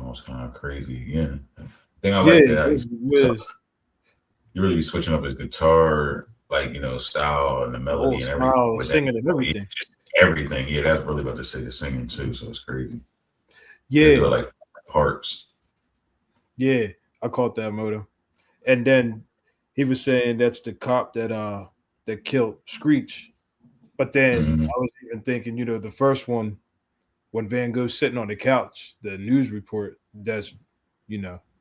was kind of crazy again. Thing I Yeah, like that it was you really be switching up his guitar, like style and the the whole melody and everything style, with that. singing and everything. Just everything. Yeah, that's really about to say the singing too. So it's crazy. They do Yeah, it like parts. yeah, I caught that motor. And then he was saying that's the cop that killed Screech. But then Mm-hmm. I was even thinking, the first one when Van Gogh's sitting on the couch, the news report, that's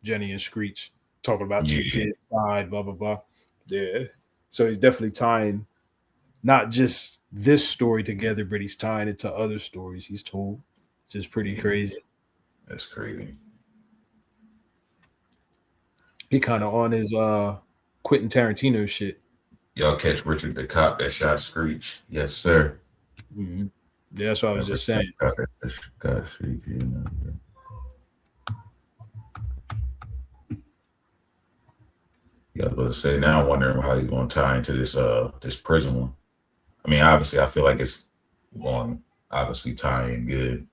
Jenny and Screech talking about two Yeah, kids died, blah blah blah. Yeah. So he's definitely tying not just this story together, but he's tying it to other stories he's told. It's just pretty yeah, crazy. that's crazy. He kind of on his Quentin Tarantino shit. Y'all catch Richard the cop that shot Screech? Yes, sir. Hmm. Yeah, that's what I was Never just saying. got that got Screech. Yeah, I was about to say now. I'm wondering how he's going to tie into this prison one. I mean, obviously, I feel like it's going obviously tie in good.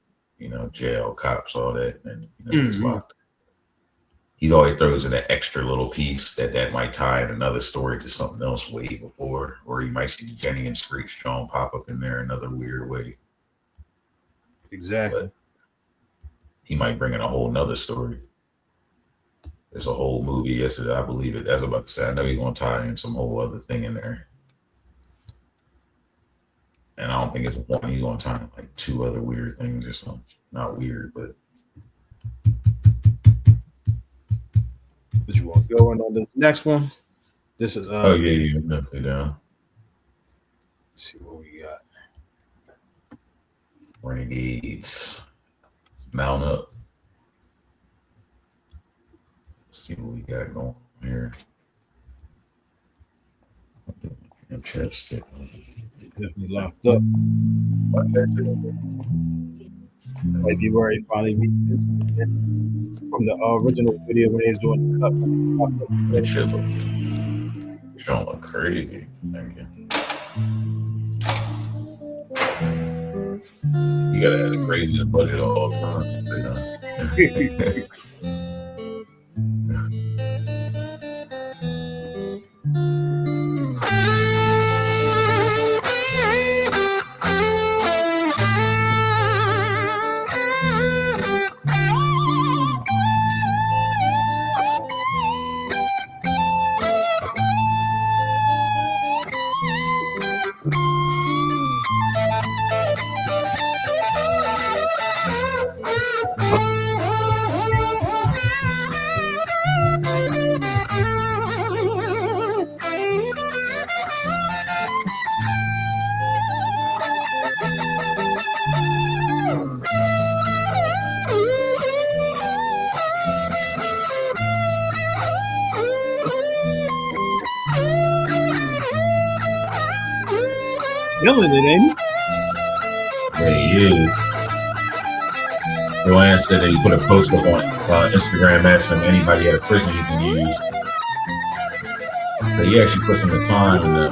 Jail, cops, all that, and he gets Hmm. locked. He always throws in an extra little piece that might tie in another story to something else way before, or you might see Jenny and Screech John pop up in there another weird way. Exactly. But he might bring in a whole nother story. It's a whole movie yesterday, I believe it. That's what I'm about to say. I know he's gonna tie in some whole other thing in there. And I don't think it's one. He's gonna tie in like two other weird things or something. Not weird, but But you want to go on this next one? This is oh yeah, yeah, definitely down. let's see what we got. Renegades. Mount up. Let's see what we got going on here. Chapstick. Definitely locked up. But might be where he finally meets Vincent again. From the original video when he was doing the cut. That shit look, don't look crazy. Thank you. You gotta have the craziest budget of all time. Killing it, ain't Yeah, he is. Joanne said that he put a post up on Instagram asking anybody at a prison he can use. So he actually put some of the time and the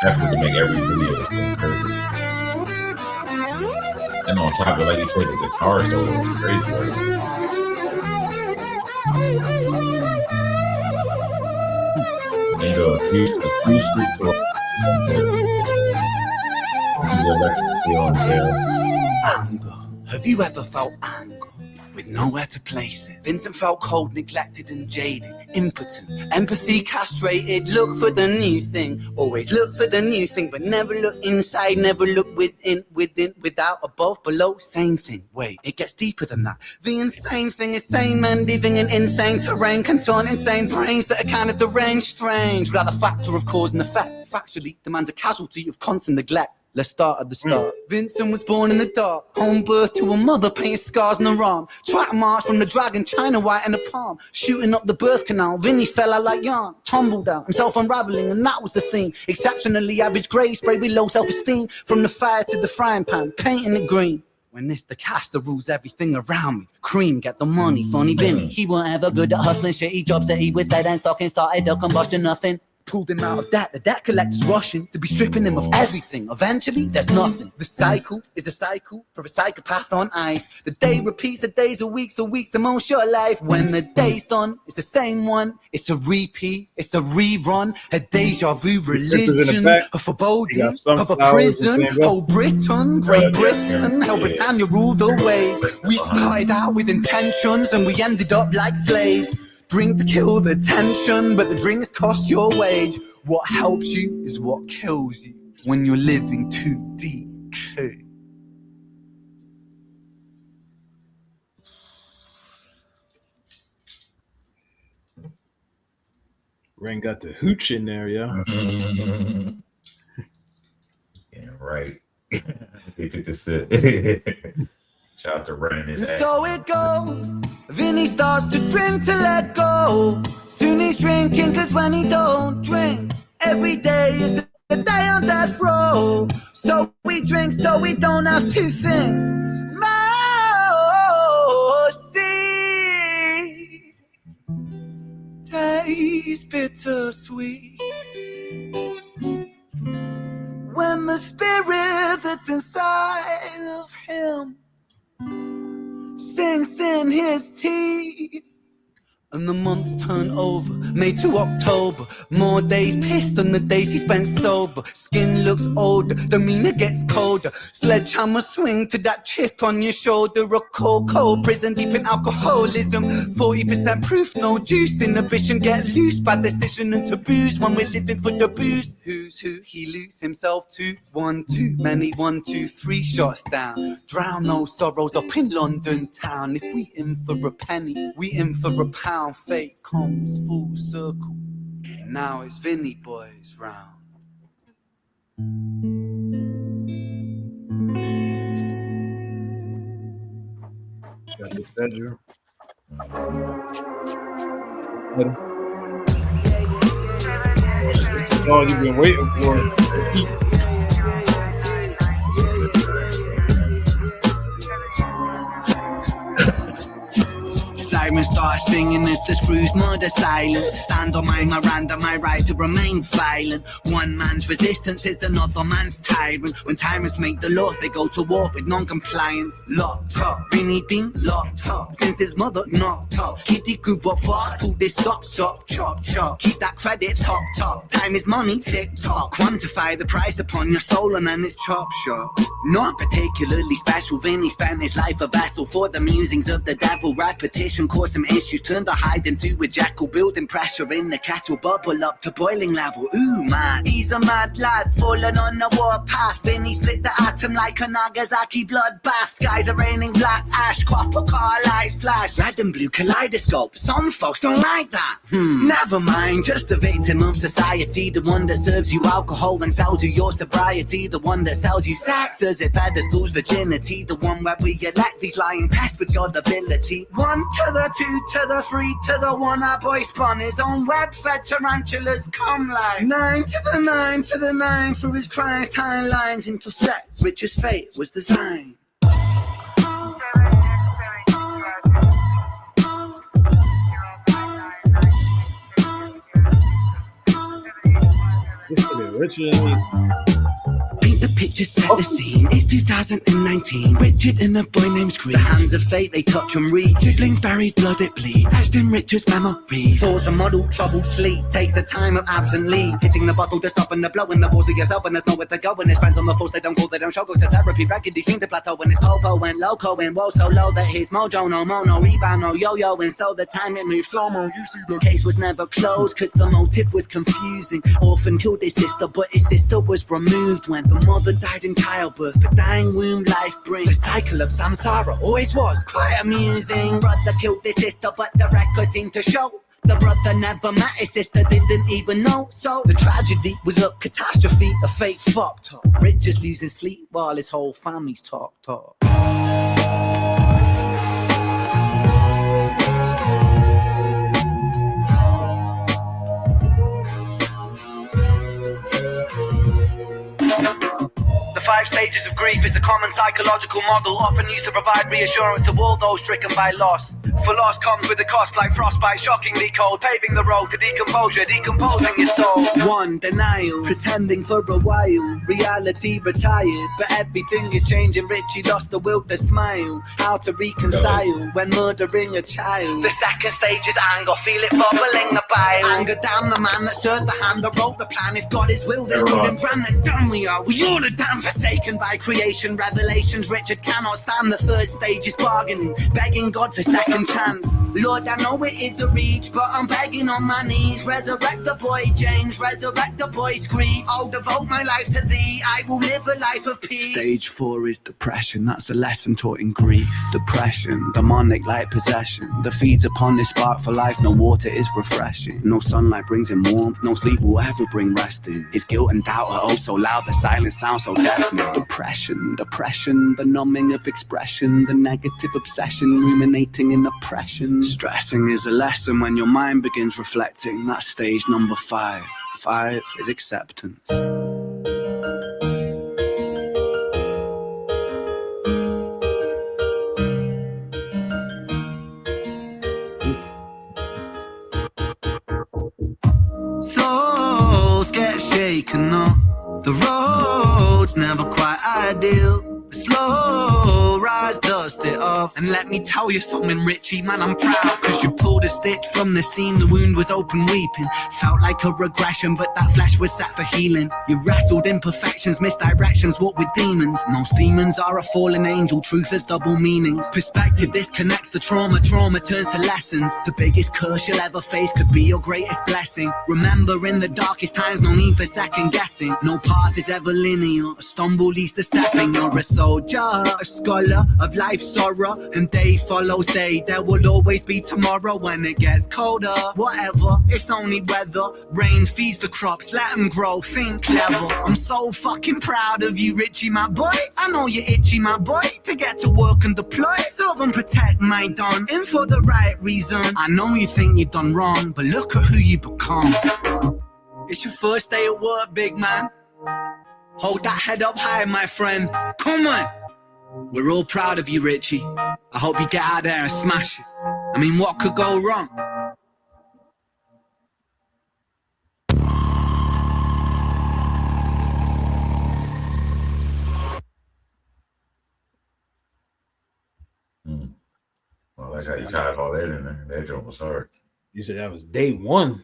effort to make every video that's been perfect. And on top of it, like you said, the guitar solo was crazy. Right? And the acoustic to the electric feel on there. Anger. Have you ever felt anger with nowhere to place it? Vincent felt cold, neglected and jaded, impotent, empathy castrated. Look for the new thing, always look for the new thing, but never look inside, never look within, without, above, below, same thing. Wait, it gets deeper than that. The insane thing is sane men living in insane terrain, contort insane brains that are kind of deranged, strange, without the factor of cause and effect. Factually, the man's a casualty of constant neglect. Let's start at the start. Vincent was born in the dark, home birth to a mother, painted scars on her arm. Track march from the dragon, China white in the palm. Shooting up the birth canal, Vinny fell out like yarn. Tumbled out, himself unraveling, and that was the theme. Exceptionally average grade, spray with low self-esteem. From the fire to the frying pan, painting it green. When it's the cash that rules everything around me. Cream, get the money, funny Vinny. He weren't ever good at hustling, shitty jobs that he was dead and stocking started a combustion, nothing. pulled him out of debt. The debt collector's rushing to be stripping him of everything. Eventually, there's nothing. The cycle is a cycle for a psychopath on ice. The day repeats, the days, the weeks the most your life. When the day's done, it's the same one. It's a repeat, it's a rerun, a deja vu religion, a foreboding of a prison. Oh, Britain, Great Britain, how Britannia ruled the wave. We started out with intentions and we ended up like slaves. Drink to kill the tension, but the drinks cost your wage. What helps you is what kills you when you're living too DK. Rain got the hooch in there, yeah. Yeah, right. They took the sip. Shout out to Rain. So it goes. Vinny starts to drink to let go. Soon he's drinking, cause when he don't drink, every day is a day on death row. So we drink so we don't have to think. Mercy tastes bittersweet when the spirit that's inside of him sinks in his teeth. And the months turn over, May to October. More days pissed than the days he spent sober. Skin looks older, demeanor gets colder. Sledgehammer swing to that chip on your shoulder. A cold prison deep in alcoholism. 40% proof, no juice. Inhibition get loose by decision and taboos. When we're living for the booze, who's who he lose himself to? One too many, 1, 2, 3 shots down. Drown those sorrows up in London town. If we in for a penny, we in for a pound. Fate comes full circle. Now it's Vinny boys round. Got the bedroom. Oh, you've been waiting for it. Simon starts singing as the screws murder silence. Stand on my Miranda, my right to remain violent. One man's resistance is another man's tyrant. When tyrants make the law, they go to war with non-compliance. Locked up, Vinny been locked up since his mother knocked up. Kitty grew up fast, pulled his socks up, chop chop. Keep that credit top. Time is money, tick tock. Quantify the price upon your soul and then it's chop shop. Not particularly special, Vinny spent his life a vessel for the musings of the devil. Repetition caused some issues, turned the hide into a jackal. Building pressure in the kettle, bubble up to boiling level. Ooh man, he's a mad lad, falling on the warpath. Vinny split the atom like a Nagasaki bloodbath. Skies are raining black ash, copper car lights flash. Red and blue kaleidoscope, some folks don't like that. Never mind, just a victim of society. The one that serves you alcohol and sells you your sobriety. The one that sells you sex as it pedestals virginity. The one where we elect these lying pests with God ability. 1 to the 2 to the 3 to the 1. Our boy spun his own web-fed tarantulas come like 9 to the 9 to the 9. Through his Christ timelines intersect, rich as fate was designed. Paint the picture, set the scene. It's 2019. Richard and a boy named Screech. The hands of fate, they touch and read. Siblings buried, blood it bleeds. Etched in Richard's memories. Falls a model, troubled sleep. Takes a time of absent leave. Hitting the bottle, just up and the blowing the balls of yourself, and there's nowhere to go. And his friends on the force, they don't call, they don't show. Go to therapy, raggedy, seen the plateau. And his popo went loco and woe so low that his mojo no mono, rebound no yo-yo. And so the time it moved slow-mo. You see the case was never closed, cause the motive was confusing. Orphan killed his sister, but his sister was removed when the mother died in childbirth. But dying womb life brings the cycle of samsara. Always was quite amusing. Brother killed his sister, but the records seem to show the brother never met his sister, didn't even know. So the tragedy was a catastrophe, a fate fucked up. Rich just losing sleep while his whole family's talk. The 5 stages of grief is a common psychological model, often used to provide reassurance to all those stricken by loss. For loss comes with a cost like frostbite, shockingly cold, paving the road to decomposure, decomposing your soul. One, denial, pretending for a while, reality retired, but everything is changing. Richie lost the will to smile, how to reconcile when murdering a child. The second stage is anger, feel it bubbling the bile. Anger down the man that served the hand that wrote the plan. If God is will, there's good and grand, then damn we are. We all are damn forsaken by creation, revelations. Richard cannot stand. The third stage is bargaining, begging God for second chance. Lord, I know it is a reach, but I'm begging on my knees. Resurrect the boy James, resurrect the boy Screech. I'll devote my life to thee, I will live a life of peace. Stage 4 is depression, that's a lesson taught in grief. Depression, demonic like possession, that feeds upon this spark for life. No water is refreshing, no sunlight brings him warmth, no sleep will ever bring rest in. His guilt and doubt are oh so loud, the silence sounds so deafening. Depression, depression, the numbing of expression, the negative obsession, ruminating in oppression. Stressing is a lesson when your mind begins reflecting. That's stage number 5. 5 is acceptance. Souls get shaken up, the road's never quite ideal. Slow rise, dust it off, and let me tell you something, Richie, man, I'm proud. Cause you pulled a stitch from the scene, the wound was open weeping. Felt like a regression, but that flesh was set for healing. You wrestled imperfections, misdirections, walked with demons. Most demons are a fallen angel, truth has double meanings. Perspective disconnects the trauma, trauma turns to lessons. The biggest curse you'll ever face could be your greatest blessing. Remember, in the darkest times, no need for second guessing. No path is ever linear, a stumble leads to stepping. You're a soldier, a scholar of life's sorrow, and day follows day. There will always be tomorrow when it gets colder. Whatever, it's only weather. Rain feeds the crops, let them grow, think clever. I'm so fucking proud of you, Richie, my boy. I know you're itchy, my boy, to get to work and deploy. Serve and protect my don, in for the right reason. I know you think you've done wrong, but look at who you become. It's your first day at work, big man. Hold that head up high, my friend. Come on. We're all proud of you, Richie. I hope you get out there and smash it. I mean, what could go wrong? Well, that's how you tied all that in there. That joke was hard. You said that was day 1.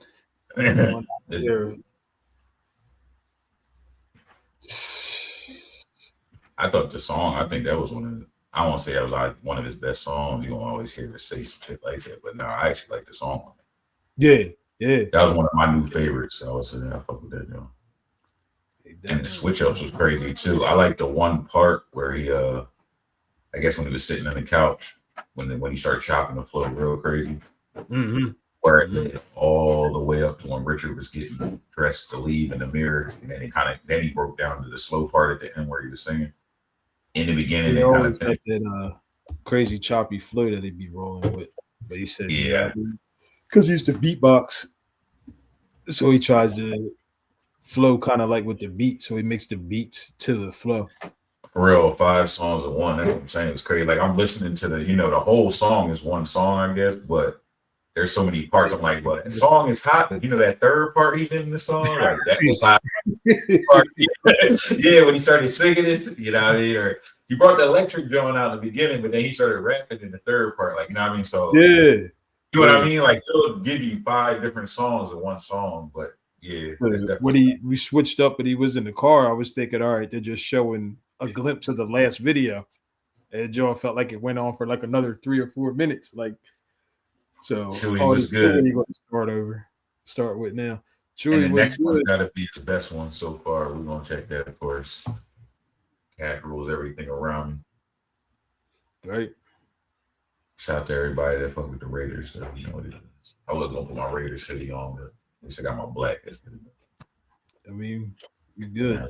I thought the song, I think that was one of the, I won't say that was like one of his best songs. You don't always hear her say some shit like that, but no, I actually like the song. Yeah, yeah. That was one of my new favorites. So I was sitting there, I fuck with that, you know. And the switch ups was crazy too. I like the one part where he, I guess when he was sitting on the couch, when he started chopping the flow real crazy, where it led all the way up to when Richard was getting dressed to leave in the mirror, and then he broke down to the slow part at the end where he was singing. In the beginning, they always got that crazy choppy flow that he'd be rolling with. But he said, yeah, because he used to beatbox, so he tries to flow kind of like with the beat. So he makes the beats to the flow. For real, 5 songs in one. That's what I'm saying. It's crazy. Like I'm listening to the whole song is one song, I guess, but there's so many parts. I'm like, well, the song is hot. But that third part he did in the song, like that was hot. Yeah, when he started singing it, or he brought the electric drum out in the beginning, but then he started rapping in the third part, like, you know what I mean? So yeah, you know what I mean? Like he'll give you 5 different songs in one song, but yeah. When we switched up and he was in the car, I was thinking, all right, they're just showing a glimpse of the last video, and Joe felt like it went on for like another 3 or 4 minutes, like. So Chewy was good. You're going to start with now. Chewy, and the next one's got to be the best one so far. We're gonna check that, of course. Cat rules everything around me. Right. Shout out to everybody that fuck with the Raiders. So, you know what it is. I was gonna put my Raiders hoodie on, but at least I got my black. That's good. I mean, you're good.